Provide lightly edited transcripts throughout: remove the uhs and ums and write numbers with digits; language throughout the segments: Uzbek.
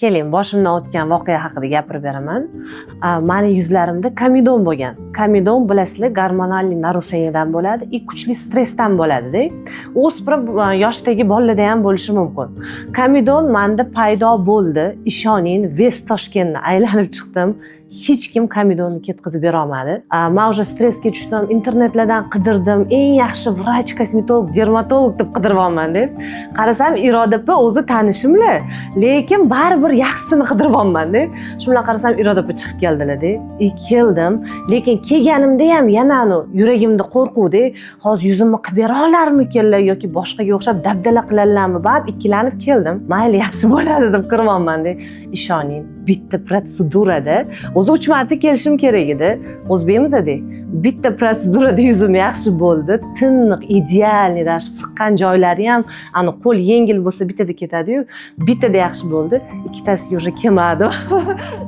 Keling, boshimdan o'tgan voqea haqida gapirib beraman. Meni yuzlarimda komedon bo'lgan. Komedon bilasizlar, gormonal narushenияdan bo'ladi, kuchli stressdan bo'ladi-da. O'spirin yoshdagi bolalarda ham bo'lishi mumkin. Komedon menda paydo bo'ldi. Ishoning, West Toshkentni aylanib chiqdim. Hech kim komedonni ketkazib bera olmadi. Men уже stressga tushdim, internetlardan qidirdim. Eng yaxshi vrach, kosmetolog, dermatolog deb qidirib olman deb. Qarasam, Iroda opa o'zi tanishimlar, lekin baribir yaxshisini qidirib olman-da. Shu bilan qarasam, Iroda opa chiqib keldilar-da. Keldim, lekin kelganimda ham yana yuragimda qo'rquvda, hozir yuzimni qilib bera olarmikanlar yoki boshqaga o'xshab dabdala qilarlarmi, deb ikkilanib keldim. Mayli, yaxshi bo'ladi deb kirib-olman-da. Ishoning, bitta protsedurada o'zi 3 marta kelishim kerak edi. O'zbekmizda bitta protsedurada yuzim yaxshi bo'ldi. Tiniq, idealniy, даже siqqan joylari ham qo'l yengil bo'lsa bittada ketadi-yu, bittada yaxshi bo'ldi. Ikkitasiga уже kelmadi.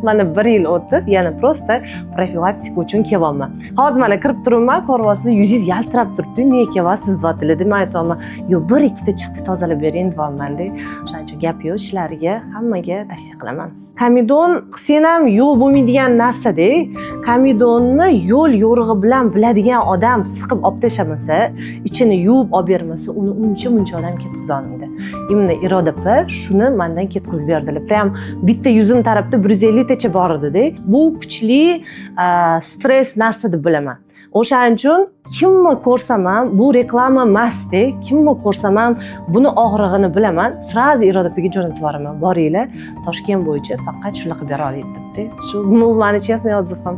Mana 1 yil o'tib, yana prosta profilaktika uchun kelyapman. Hozir mana kirib turibman, ko'ryapsizlar, yuzingiz yaltirab turibdi. Nega kelyapsiz deyaptilar. Men aytaman, "Yo'q, 1-2 ta chiqdi tozalab bering" deyapman-da. O'shaning uchun gap yo'q, ishlariga hammaga tavsiya qilaman. Komedon qilsang ham yo'q bo'lmaydigan narsa-da. Komedonni yo'l yo'rig'i bilan biladigan odam siqib olib tashamasa, ichini yuvib olib bermasa, uni uncha odam ketkiza olmaydi. Endi Iroda opa shuni mendan ketkizib berdilar. Prям bitta yuzim tarafda 150 tacha bor edi-da. Bu kuchli stress narsa deb bilaman. O'shaning uchun kimni ko'rsam ham bu reklama emas-da. Kimni ko'rsam ham buni og'rig'ini bilaman. Sraz Iroda opaga jo'natib yuboraman. Boringlar, Toshkent bo'yicha faqat shunaqa bera oladi debdi. Shu bu meni честный отзывim.